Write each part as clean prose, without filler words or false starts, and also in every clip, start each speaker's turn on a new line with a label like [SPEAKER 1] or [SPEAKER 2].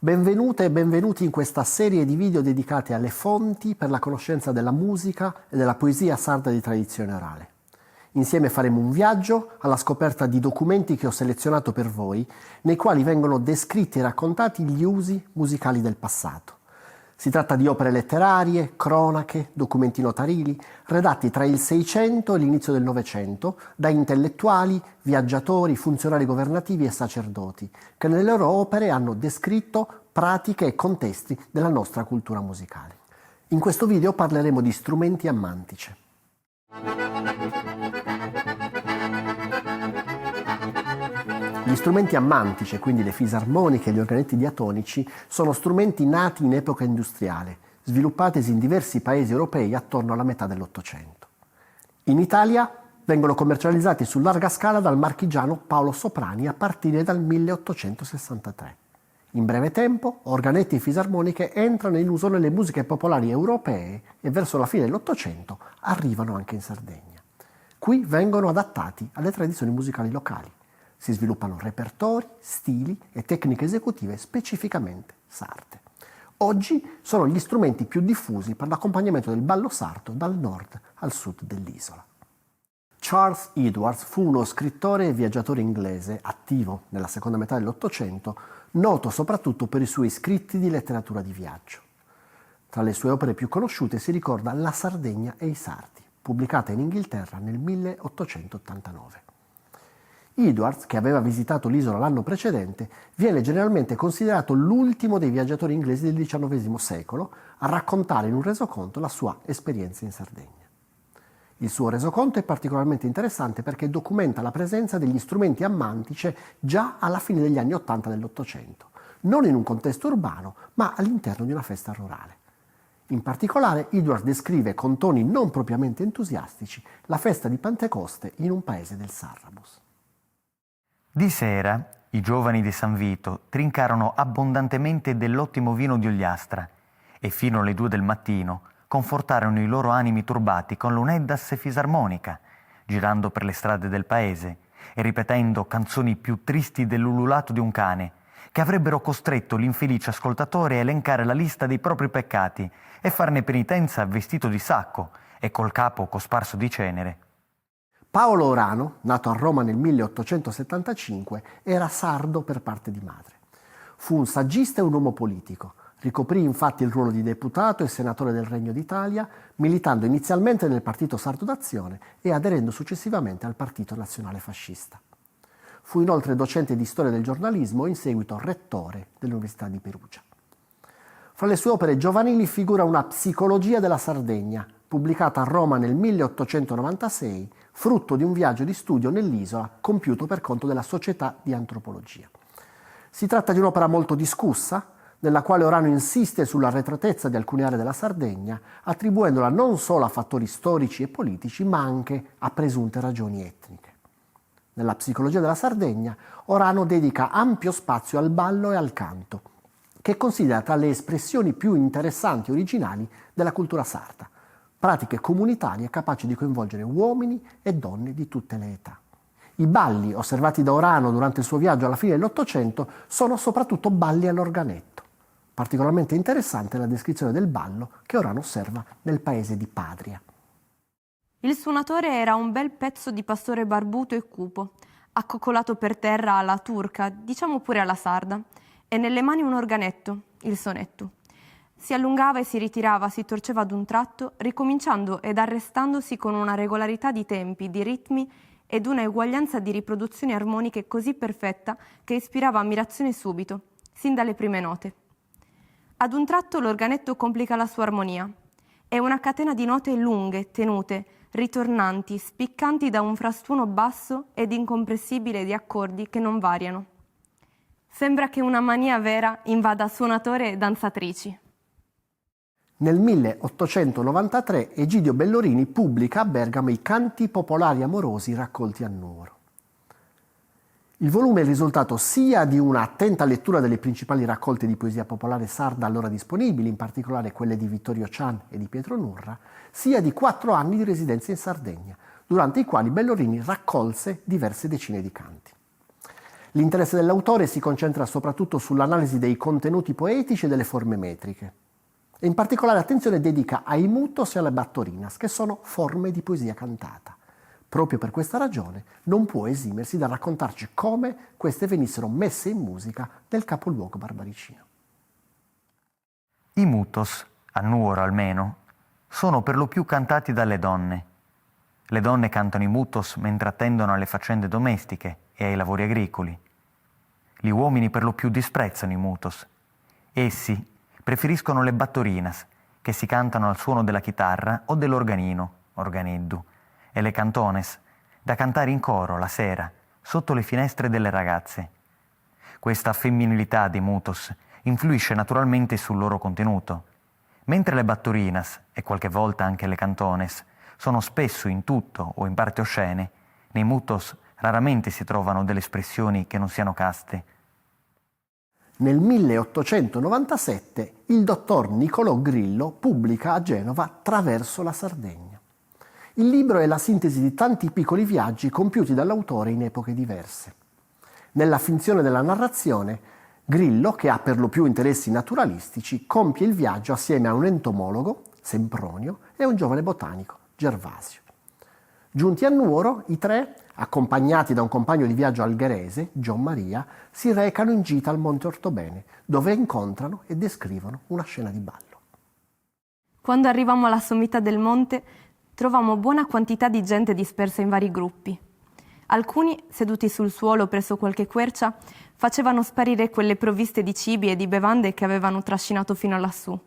[SPEAKER 1] Benvenute e benvenuti in questa serie di video dedicati alle fonti per la conoscenza della musica e della poesia sarda di tradizione orale. Insieme faremo un viaggio alla scoperta di documenti che ho selezionato per voi, nei quali vengono descritti e raccontati gli usi musicali del passato. Si tratta di opere letterarie, cronache, documenti notarili, redatti tra il Seicento e l'inizio del Novecento da intellettuali, viaggiatori, funzionari governativi e sacerdoti, che nelle loro opere hanno descritto pratiche e contesti della nostra cultura musicale. In questo video parleremo di strumenti a mantice. Gli strumenti a mantice, quindi le fisarmoniche e gli organetti diatonici, sono strumenti nati in epoca industriale, sviluppatisi in diversi paesi europei attorno alla metà dell'Ottocento. In Italia vengono commercializzati su larga scala dal marchigiano Paolo Soprani a partire dal 1863. In breve tempo, organetti e fisarmoniche entrano in uso nelle musiche popolari europee e verso la fine dell'Ottocento arrivano anche in Sardegna. Qui vengono adattati alle tradizioni musicali locali. Si sviluppano repertori, stili e tecniche esecutive specificamente sarde. Oggi sono gli strumenti più diffusi per l'accompagnamento del ballo sardo dal nord al sud dell'isola. Charles Edwards fu uno scrittore e viaggiatore inglese attivo nella seconda metà dell'Ottocento, noto soprattutto per i suoi scritti di letteratura di viaggio. Tra le sue opere più conosciute si ricorda La Sardegna e i Sardi, pubblicata in Inghilterra nel 1889. Edwards, che aveva visitato l'isola l'anno precedente, viene generalmente considerato l'ultimo dei viaggiatori inglesi del XIX secolo a raccontare in un resoconto la sua esperienza in Sardegna. Il suo resoconto è particolarmente interessante perché documenta la presenza degli strumenti a mantice già alla fine degli anni '80 dell'Ottocento, non in un contesto urbano, ma all'interno di una festa rurale. In particolare, Edwards descrive con toni non propriamente entusiastici la festa di Pentecoste in un paese del Sarrabus.
[SPEAKER 2] Di sera, i giovani di San Vito trincarono abbondantemente dell'ottimo vino di Ogliastra e fino alle 2 del mattino confortarono i loro animi turbati con l'uneddas e fisarmonica, girando per le strade del paese e ripetendo canzoni più tristi dell'ululato di un cane, che avrebbero costretto l'infelice ascoltatore a elencare la lista dei propri peccati e farne penitenza vestito di sacco e col capo cosparso di cenere.
[SPEAKER 1] Paolo Orano, nato a Roma nel 1875, era sardo per parte di madre. Fu un saggista e un uomo politico. Ricoprì infatti il ruolo di deputato e senatore del Regno d'Italia, militando inizialmente nel Partito Sardo d'Azione e aderendo successivamente al Partito Nazionale Fascista. Fu inoltre docente di storia del giornalismo e in seguito rettore dell'Università di Perugia. Fra le sue opere giovanili figura una Psicologia della Sardegna, pubblicata a Roma nel 1896, frutto di un viaggio di studio nell'isola compiuto per conto della Società di Antropologia. Si tratta di un'opera molto discussa, nella quale Orano insiste sulla arretratezza di alcune aree della Sardegna, attribuendola non solo a fattori storici e politici, ma anche a presunte ragioni etniche. Nella Psicologia della Sardegna, Orano dedica ampio spazio al ballo e al canto, che considera tra le espressioni più interessanti e originali della cultura sarda, pratiche comunitarie capaci di coinvolgere uomini e donne di tutte le età. I balli osservati da Orano durante il suo viaggio alla fine dell'Ottocento sono soprattutto balli all'organetto. Particolarmente interessante la descrizione del ballo che Orano osserva nel paese di Padria.
[SPEAKER 3] Il suonatore era un bel pezzo di pastore barbuto e cupo, accoccolato per terra alla turca, diciamo pure alla sarda, e nelle mani un organetto, il sonetto. Si allungava e si ritirava, si torceva ad un tratto, ricominciando ed arrestandosi con una regolarità di tempi, di ritmi ed una eguaglianza di riproduzioni armoniche così perfetta che ispirava ammirazione subito, sin dalle prime note. Ad un tratto l'organetto complica la sua armonia. È una catena di note lunghe, tenute, ritornanti, spiccanti da un frastuono basso ed incompressibile di accordi che non variano. Sembra che una mania vera invada suonatori e danzatrici.
[SPEAKER 1] Nel 1893 Egidio Bellorini pubblica a Bergamo i Canti popolari amorosi raccolti a Nuoro. Il volume è il risultato sia di una attenta lettura delle principali raccolte di poesia popolare sarda allora disponibili, in particolare quelle di Vittorio Cian e di Pietro Nurra, sia di 4 anni di residenza in Sardegna, durante i quali Bellorini raccolse diverse decine di canti. L'interesse dell'autore si concentra soprattutto sull'analisi dei contenuti poetici e delle forme metriche. E in particolare attenzione dedica ai mutos e alle battorinas, che sono forme di poesia cantata. Proprio per questa ragione non può esimersi da raccontarci come queste venissero messe in musica nel capoluogo barbaricino.
[SPEAKER 2] I mutos, a Nuoro almeno, sono per lo più cantati dalle donne. Le donne cantano i mutos mentre attendono alle faccende domestiche e ai lavori agricoli. Gli uomini per lo più disprezzano i mutos. Essi preferiscono le battorinas, che si cantano al suono della chitarra o dell'organino, organeddu, e le cantones, da cantare in coro la sera, sotto le finestre delle ragazze. Questa femminilità dei mutos influisce naturalmente sul loro contenuto, mentre le battorinas, e qualche volta anche le cantones, sono spesso in tutto o in parte oscene, nei mutos raramente si trovano delle espressioni che non siano caste.
[SPEAKER 1] Nel 1897 il dottor Niccolò Grillo pubblica a Genova Traverso la Sardegna. Il libro è la sintesi di tanti piccoli viaggi compiuti dall'autore in epoche diverse. Nella finzione della narrazione, Grillo, che ha per lo più interessi naturalistici, compie il viaggio assieme a un entomologo, Sempronio, e un giovane botanico, Gervasio. Giunti a Nuoro, i tre, accompagnati da un compagno di viaggio algherese, Gian Maria, si recano in gita al Monte Ortobene, dove incontrano e descrivono una scena di ballo.
[SPEAKER 3] Quando arrivammo alla sommità del monte, trovammo buona quantità di gente dispersa in vari gruppi. Alcuni, seduti sul suolo presso qualche quercia, facevano sparire quelle provviste di cibi e di bevande che avevano trascinato fino a lassù.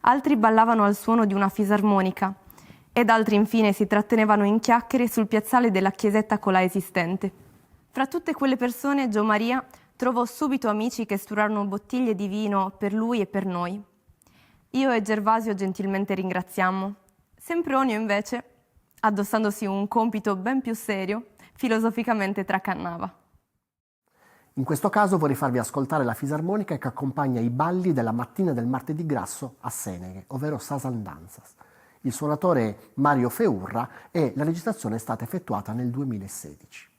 [SPEAKER 3] Altri ballavano al suono di una fisarmonica, ed altri infine si trattenevano in chiacchiere sul piazzale della chiesetta colà esistente. Fra tutte quelle persone Gio Maria trovò subito amici che sturarono bottiglie di vino per lui e per noi. Io e Gervasio gentilmente ringraziammo. Sempronio invece, addossandosi un compito ben più serio, filosoficamente tracannava.
[SPEAKER 1] In questo caso vorrei farvi ascoltare la fisarmonica che accompagna i balli della mattina del martedì grasso a Seneghe, ovvero Sasandanzas. Il suonatore è Mario Feurra e la registrazione è stata effettuata nel 2016.